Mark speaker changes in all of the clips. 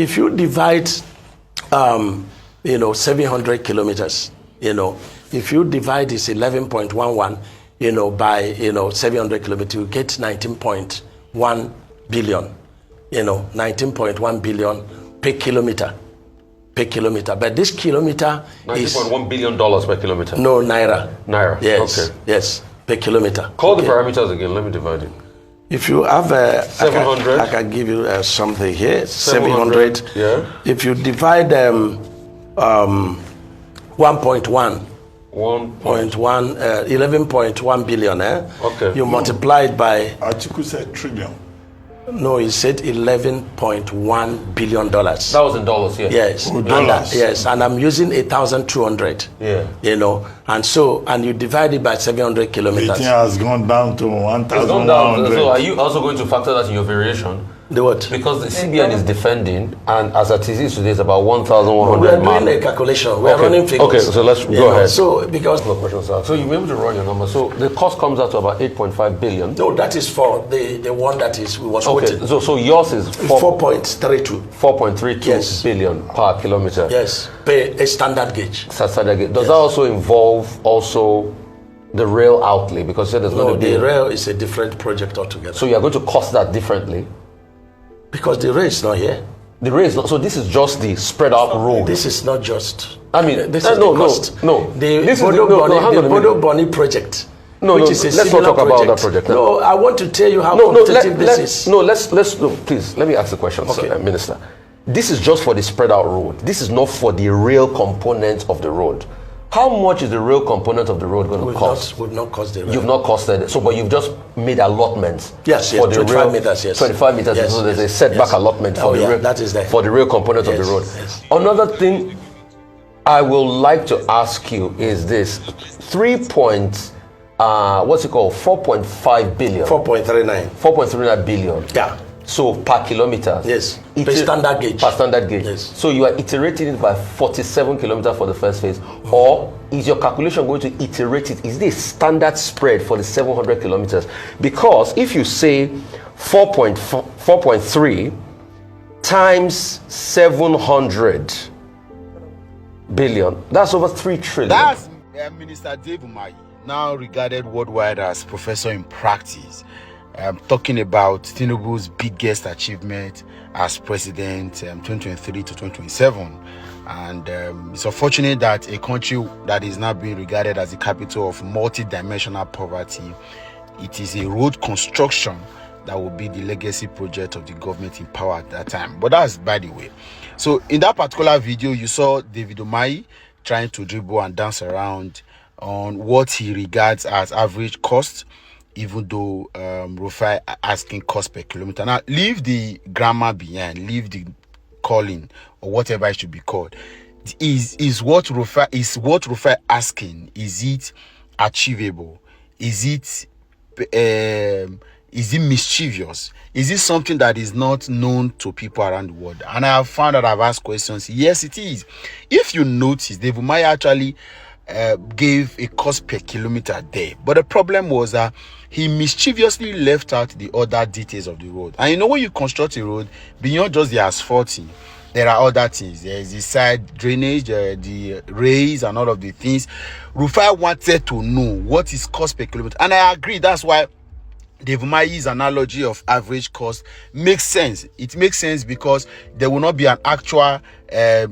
Speaker 1: if you divide, 700 kilometers, if you divide this 11.11, by, 700 kilometers, you get 19.1 billion, 19.1 billion per kilometer. But this kilometer is
Speaker 2: $19.1 billion per kilometer.
Speaker 1: No, naira. Yes.
Speaker 2: Okay.
Speaker 1: Yes, per kilometer.
Speaker 2: Call the parameters again. Let me divide it.
Speaker 1: If you have
Speaker 2: 700,
Speaker 1: I can give you something here. 700.
Speaker 2: Yeah.
Speaker 1: If you divide 1.1. 11.1 billion.
Speaker 2: Okay.
Speaker 1: You multiply it by.
Speaker 3: Article said trillion.
Speaker 1: No, he said $11.1 billion.
Speaker 2: That was in dollars, yeah.
Speaker 1: Yes.
Speaker 3: Dollars.
Speaker 1: Yes, and I'm using 1,200.
Speaker 2: Yeah.
Speaker 1: And you divide it by 700 kilometers.
Speaker 3: The thing has gone down to 1,100.
Speaker 2: So are you also going to factor that in your variation?
Speaker 1: The what?
Speaker 2: Because the CBN is defending, and as at today, it's about 1,100.
Speaker 1: We are doing a calculation. We are running figures.
Speaker 2: Okay, so let's go ahead.
Speaker 1: So because
Speaker 2: so you're able to run your number. So the cost comes out to about 8.5 billion.
Speaker 1: No, that is for the one that was quoted.
Speaker 2: So yours is
Speaker 1: 4.32.
Speaker 2: 4.32 billion per kilometer.
Speaker 1: Yes, per a standard gauge.
Speaker 2: Does that also involve the rail outlay? Because there's going to be
Speaker 1: the rail is a different project altogether.
Speaker 2: So you are going to cost that differently.
Speaker 1: Because the rail is not here.
Speaker 2: The rail is not. So this is just the spread out road.
Speaker 1: This is not just.
Speaker 2: I mean,
Speaker 1: this is the cost. The Bodo Boni project.
Speaker 2: Let's not talk about that project.
Speaker 1: No, I want to tell you how competitive this is.
Speaker 2: Please, let me ask the question,
Speaker 1: okay.
Speaker 2: Minister. This is just for the spread out road. This is not for the rail component of the road. How much is the rail component of the road going to cost?
Speaker 1: We've not cost the rail.
Speaker 2: You've not costed it. So, but you've just made allotments.
Speaker 1: Yes,
Speaker 2: for the
Speaker 1: 25
Speaker 2: rail,
Speaker 1: meters, yes.
Speaker 2: 25 meters.
Speaker 1: Yes,
Speaker 2: so there's a setback allotment for the rail.
Speaker 1: That is there.
Speaker 2: For the rail component of the road.
Speaker 1: Yes.
Speaker 2: Another thing I will like to ask you is this: 4.5 billion. 4.39 billion.
Speaker 1: Yeah.
Speaker 2: So per kilometer.
Speaker 1: Yes. Per standard gauge.
Speaker 2: Per standard gauge.
Speaker 1: Yes.
Speaker 2: So you are iterating it by 47 kilometers for the first phase, or is your calculation going to iterate it? Is this a standard spread for the 700 kilometers? Because if you say 4.3 times 700 billion, that's over 3 trillion.
Speaker 4: That's Minister Dave Umahi, now regarded worldwide as professor in practice. Talking about Tinubu's biggest achievement as president, 2023 to 2027. And it's unfortunate that a country that is now being regarded as the capital of multi-dimensional poverty, it is a road construction that will be the legacy project of the government in power at that time. But that's by the way. So in that particular video, you saw David Umahi trying to dribble and dance around on what he regards as average cost, even though Rufai asking cost per kilometer. Now, leave the grammar behind, leave the calling or whatever it should be called. Is what Rufai asking? Is it achievable? Is it mischievous? Is it something that is not known to people around the world? And I have found that I've asked questions. Yes, it is. If you notice, David Umahi actually gave a cost per kilometer there, but the problem was that he mischievously left out the other details of the road. And when you construct a road, beyond just the asphalting, there are other things. There is the side drainage, the rails, and all of the things. Rufai wanted to know what is cost per kilometer, and I agree. That's why Dave Umahi's analogy of average cost makes sense. It makes sense because there will not be an actual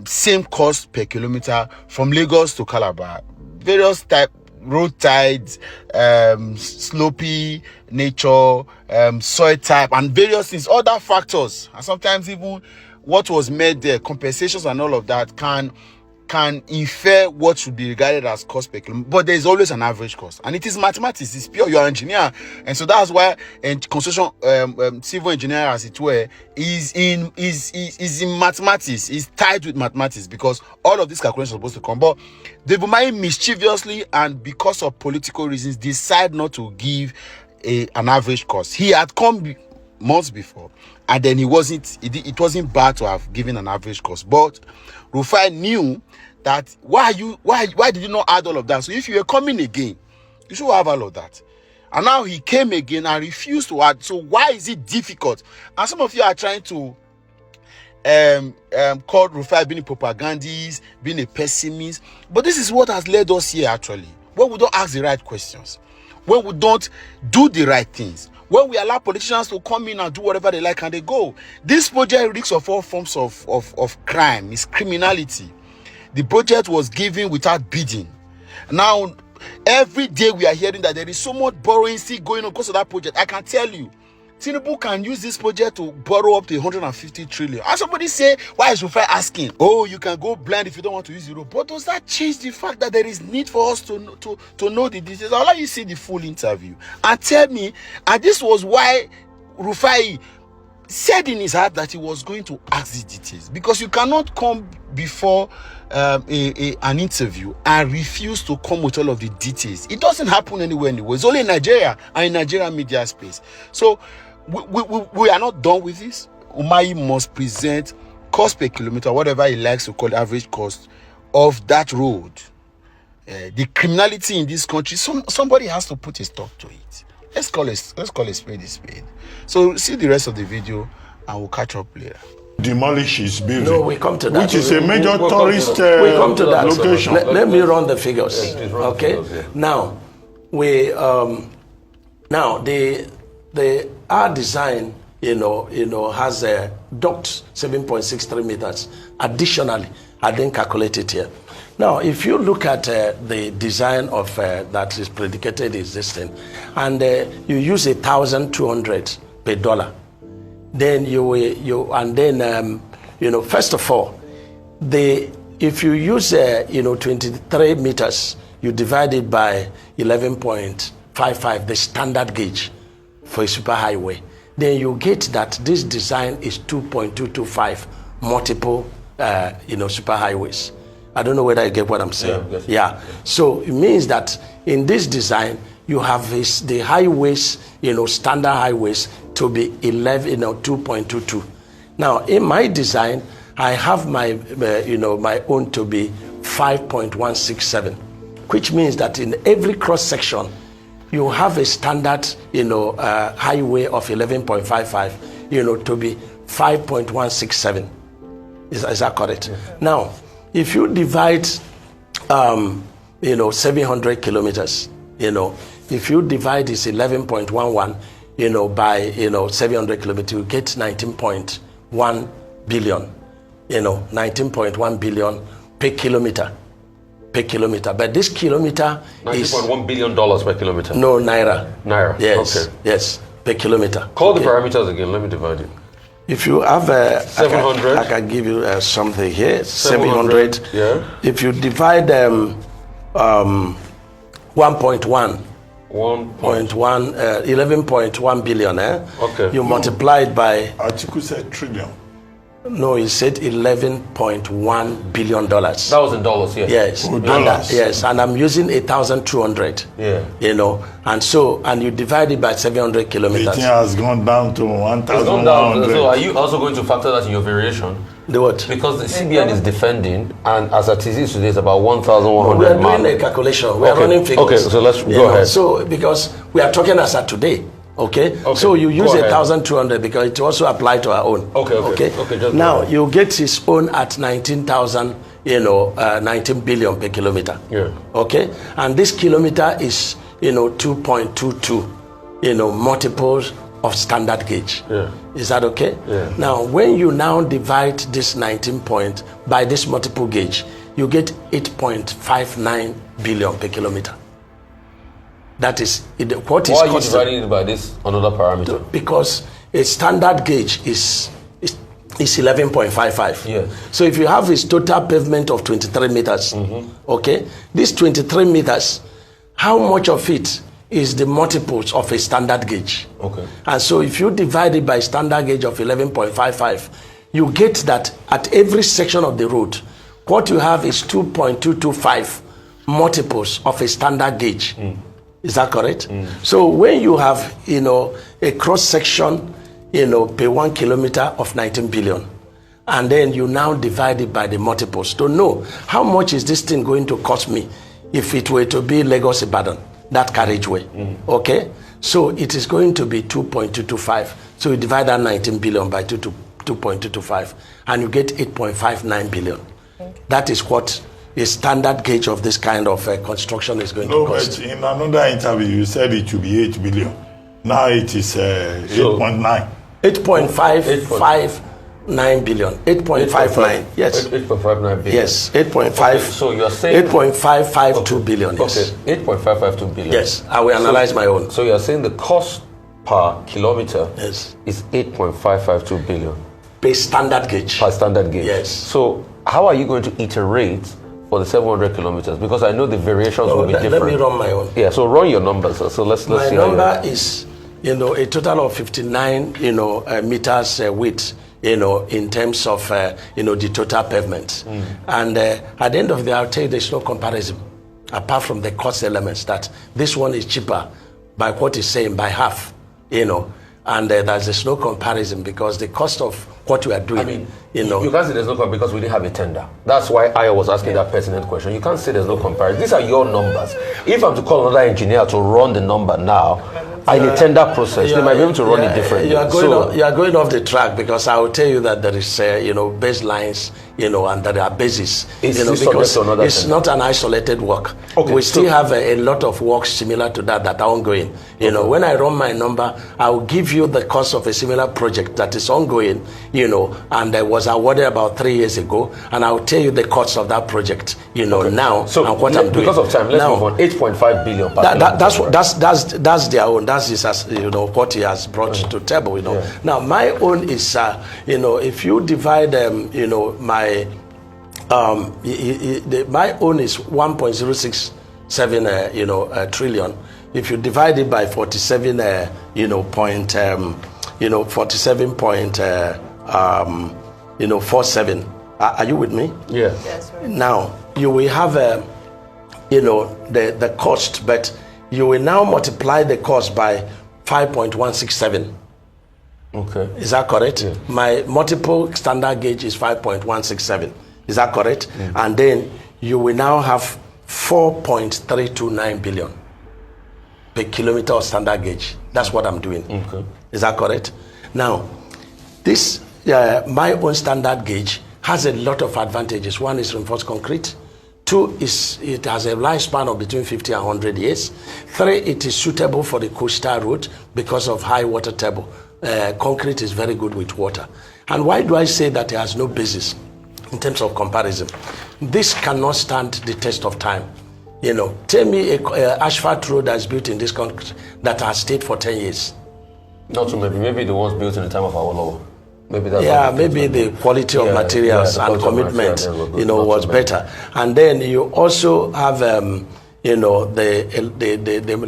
Speaker 4: same cost per kilometer from Lagos to Calabar. Various type road tides, slopey nature, soil type, and various things, other factors, and sometimes even what was made there, compensations and all of that can infer what should be regarded as cost per kilometer. But there is always an average cost, and it is mathematics. It's pure. You're an engineer, and so that's why construction, civil engineer, as it were, is in mathematics. Is tied with mathematics because all of these calculations are supposed to come. But Dave Umahi mischievously and because of political reasons decide not to give an average cost. He had come months before, and then it wasn't bad to have given an average cost. But Rufai knew that why did you not add all of that? So if you were coming again, you should have all of that. And now he came again and refused to add. So why is it difficult? And some of you are trying to called Rufai being a propagandist, being a pessimist. But this is what has led us here actually. When we don't ask the right questions, when we don't do the right things, when we allow politicians to come in and do whatever they like and they go. This project reeks of all forms of crime. It's criminality. The project was given without bidding. Now, every day we are hearing that there is so much borrowing still going on because of that project. I can tell you, Tinubu can use this project to borrow up to 150 trillion. And somebody say, why is Rufai asking? Oh, you can go blind if you don't want to use Europe. But does that change the fact that there is need for us to know the details? I'll let you see the full interview and tell me. And this was why Rufai said in his heart that he was going to ask the details, because you cannot come before an interview and refuse to come with all of the details. It doesn't happen anywhere. It's only in Nigeria and in Nigerian media space. So we are not done with this. Umahi must present cost per kilometer, whatever he likes to call average cost of that road. The criminality in this country, somebody has to put a stop to it. Let's call it spade a spade. So see the rest of the video and we'll catch up later.
Speaker 3: Demolish his building.
Speaker 1: No, we come to that.
Speaker 3: Which is a major tourist
Speaker 1: we come to that
Speaker 3: location.
Speaker 1: Let me run the figures. Okay. Now, our design, has a duct 7.63 meters. Additionally, I didn't calculate it here. Now, if you look at the design of that is predicated is this thing, and you use 1,200 per dollar, then first of all, if you use 23 meters, you divide it by 11.55, the standard gauge for a superhighway, then you get that this design is 2.225 multiple superhighways. I don't know whether you get what I'm saying. Yeah. So it means that in this design, you have the highways, standard highways to be 2.22. Now, in my design, I have my, my own to be 5.167, which means that in every cross section, you have a standard, highway of 11.55, to be 5.167. Is that correct? Yeah. Now, if you divide, 700 kilometers, if you divide this 11.11, by, 700 kilometers, you get 19.1 billion, 19.1 billion per kilometer. But this kilometer is
Speaker 2: $19.1 billion per kilometer.
Speaker 1: No, naira. Yes.
Speaker 2: Okay.
Speaker 1: Yes, per kilometer.
Speaker 2: Call the parameters again. Let me divide it.
Speaker 1: If you have
Speaker 2: 700,
Speaker 1: I can give you something here. 700.
Speaker 2: Yeah.
Speaker 1: If you divide 1.1. 11.1 billion.
Speaker 2: Okay.
Speaker 1: You multiply it by.
Speaker 3: Article said trillion.
Speaker 1: No, he said $11.1 billion.
Speaker 2: That was in dollars, yeah.
Speaker 1: Yes.
Speaker 3: Dollars.
Speaker 1: Yes, and I'm using 1,200.
Speaker 2: Yeah.
Speaker 1: And you divide it by 700 kilometers.
Speaker 3: The thing has gone down to 1,100.
Speaker 2: So are you also going to factor that in your variation?
Speaker 1: The what?
Speaker 2: Because the CBN is defending, and as at today, it's about 1,100.
Speaker 1: We are doing a calculation. We are running figures.
Speaker 2: Okay, so let's go ahead.
Speaker 1: So because we are talking as at today. Okay. So you use 1,200 because it also applies to our own.
Speaker 2: Okay.
Speaker 1: Now you get his own at 19,000, 19 billion per kilometer.
Speaker 2: Yeah.
Speaker 1: Okay. And this kilometer is, 2.22, multiples of standard gauge.
Speaker 2: Yeah.
Speaker 1: Is that okay?
Speaker 2: Yeah.
Speaker 1: Now, when you now divide this 19 point by this multiple gauge, you get 8.59 billion per kilometer. That is what is.
Speaker 2: Why are you dividing it by this another parameter?
Speaker 1: Because a standard gauge is 11.55.
Speaker 2: Yeah.
Speaker 1: So if you have a total pavement of 23 meters, okay, this 23 meters, how much of it is the multiples of a standard gauge?
Speaker 2: Okay.
Speaker 1: And so if you divide it by standard gauge of 11.55, you get that at every section of the road, what you have is 2.225 multiples of a standard gauge. Is that correct? So when you have, a cross section, per 1 kilometer of 19 billion, and then you now divide it by the multiples to know how much is this thing going to cost me if it were to be Lagos Ibadan, that carriageway. Okay? So it is going to be 2.225. So you divide that 19 billion by 2 2.225, and you get 8.59 billion. Okay. That is what a standard gauge of this kind of construction is going to cost.
Speaker 3: But in another interview, you said it should be 8 billion. Now it is 8.9.
Speaker 1: 8.559 billion. 8.59. Yes.
Speaker 2: 8.59 billion.
Speaker 1: Yes. 8.5.
Speaker 2: Okay, so you're saying
Speaker 1: 8.552 billion. Yes.
Speaker 2: Okay. 8.552 billion.
Speaker 1: Yes. I will analyze my own.
Speaker 2: So you're saying the cost per kilometer
Speaker 1: Yes.
Speaker 2: is 8.552 billion.
Speaker 1: Per standard gauge.
Speaker 2: Per standard gauge.
Speaker 1: Yes.
Speaker 2: So how are you going to iterate for the 700 kilometers? Because I know the variations will be different.
Speaker 1: Let me run my own.
Speaker 2: Yeah. So run your numbers. So let's see.
Speaker 1: My number is, a total of 59, meters width, in terms of, the total pavement. And at the end of the day, I'll tell you there's no comparison, apart from the cost elements, that this one is cheaper by what is saying, by half, and there's no comparison because the cost of what we are doing,
Speaker 2: you can't say there's no comparison because we didn't have a tender. That's why I was asking that pertinent question. You can't say there's no comparison. These are your numbers. If I'm to call another engineer to run the number now, in a tender process, they might be able to run it differently.
Speaker 1: You are going off the track because I will tell you that there is, baselines, and there are bases. Because it's not an isolated work. Okay, we still have a lot of works similar to that are ongoing. When I run my number, I will give you the cost of a similar project that is ongoing, and was awarded about 3 years ago, and I will tell you the cost of that project, now,
Speaker 2: so
Speaker 1: and what I'm doing.
Speaker 2: Because of time, let's move on. 8.5 billion per
Speaker 1: that's their own. That is what he has brought to table.
Speaker 2: Yeah.
Speaker 1: Now my own is if you divide my my own is 1.067 trillion. If you divide it by 47 47.47, are you with me?
Speaker 2: Yeah.
Speaker 5: Yes, right.
Speaker 1: Now you will have the cost, but you will now multiply the cost by 5.167.
Speaker 2: Okay.
Speaker 1: Is that correct?
Speaker 2: Yeah.
Speaker 1: My multiple standard gauge is 5.167. Is that correct? And then you will now have 4.329 billion per kilometer of standard gauge. That's what I'm doing.
Speaker 2: Okay.
Speaker 1: Is that correct? Now, this my own standard gauge has a lot of advantages. One is reinforced concrete. 2 is it has a lifespan of between 50 and 100 years. 3, it is suitable for the coastal route because of high water table. Concrete is very good with water. And why do I say that it has no basis in terms of comparison? This cannot stand the test of time. Tell me a asphalt road that is built in this country that has stayed for 10 years.
Speaker 2: Not so maybe the ones built in the time of our law. Maybe that's
Speaker 1: maybe the quality of materials and commitment, was better. And then you also have, the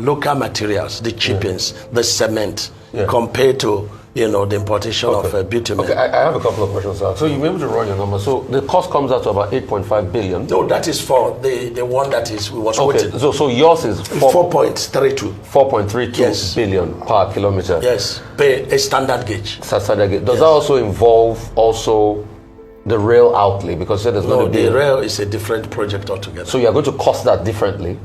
Speaker 1: local materials, the chippings, the cement, compared to, the importation of bitumen.
Speaker 2: Okay, I have a couple of questions. So you'll be able to run your number. So the cost comes out to about 8.5 billion.
Speaker 1: No, that is for the one that was quoted.
Speaker 2: So yours is
Speaker 1: 4.32.
Speaker 2: 4.32 billion per kilometer.
Speaker 1: Yes, per a standard gauge.
Speaker 2: Standard gauge. Does that also involve the rail outlay? Because there's going to be
Speaker 1: the rail is a different project altogether.
Speaker 2: So you are going to cost that differently?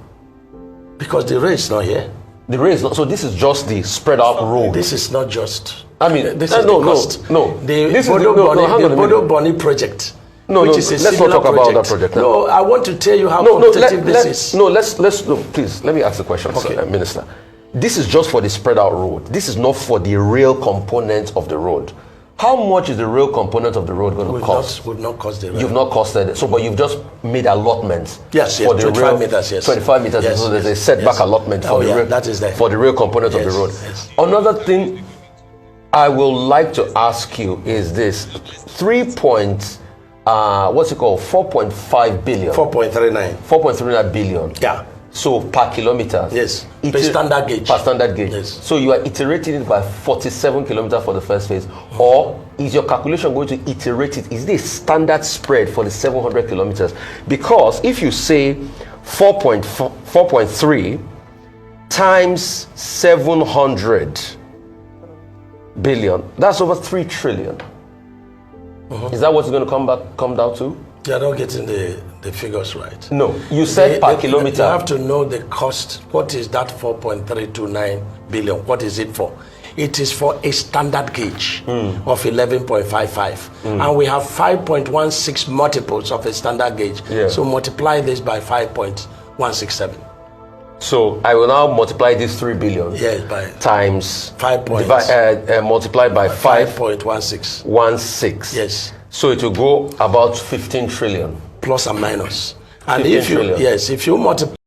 Speaker 1: Because the rail is not here.
Speaker 2: The rail is not. So this is just the spread out road.
Speaker 1: This is not just.
Speaker 2: This
Speaker 1: is
Speaker 2: no,
Speaker 1: the cost.
Speaker 2: No.
Speaker 1: The Bodo Boni project. Which is
Speaker 2: let's not talk about that project.
Speaker 1: No, I want to tell you how competitive this is.
Speaker 2: Please, let me ask the question, Minister. This is just for the spread out road. This is not for the rail component of the road. How much is the rail component of the road going to cost?
Speaker 1: Would not cost the rail.
Speaker 2: You've not costed it. So, but you've just made allotments.
Speaker 1: Yes,
Speaker 2: for the
Speaker 1: 25
Speaker 2: rail,
Speaker 1: meters, yes.
Speaker 2: 25 meters.
Speaker 1: Yes,
Speaker 2: so there's a setback allotment for the rail.
Speaker 1: That is there.
Speaker 2: For the rail component of the road.
Speaker 1: Yes.
Speaker 2: Another thing I will like to ask you is this: 4.5 billion. 4.39 billion.
Speaker 1: Yeah.
Speaker 2: So per kilometer.
Speaker 1: Yes. Per standard gauge.
Speaker 2: Per standard gauge.
Speaker 1: Yes.
Speaker 2: So you are iterating it by 47 kilometers for the first phase, or is your calculation going to iterate it? Is this a standard spread for the 700 kilometers? Because if you say 4.3 times 700 billion, that's over 3 trillion. Is that what it's going to come down to?
Speaker 1: You're not getting the figures right.
Speaker 2: No, you said per kilometer.
Speaker 1: You have to know the cost. What is that 4.329 billion? What is it for? it is for a standard gauge of 11.55. And we have 5.16 multiples of a standard gauge.
Speaker 2: Yeah.
Speaker 1: So multiply this by 5.167.
Speaker 2: So I will now multiply this 3 billion
Speaker 1: by
Speaker 2: times
Speaker 1: 5 points.
Speaker 2: Multiplied by
Speaker 1: 5.16. Yes.
Speaker 2: So it will go about 15 trillion.
Speaker 1: Plus and minus. And
Speaker 2: 15
Speaker 1: if you
Speaker 2: trillion.
Speaker 1: if you multiply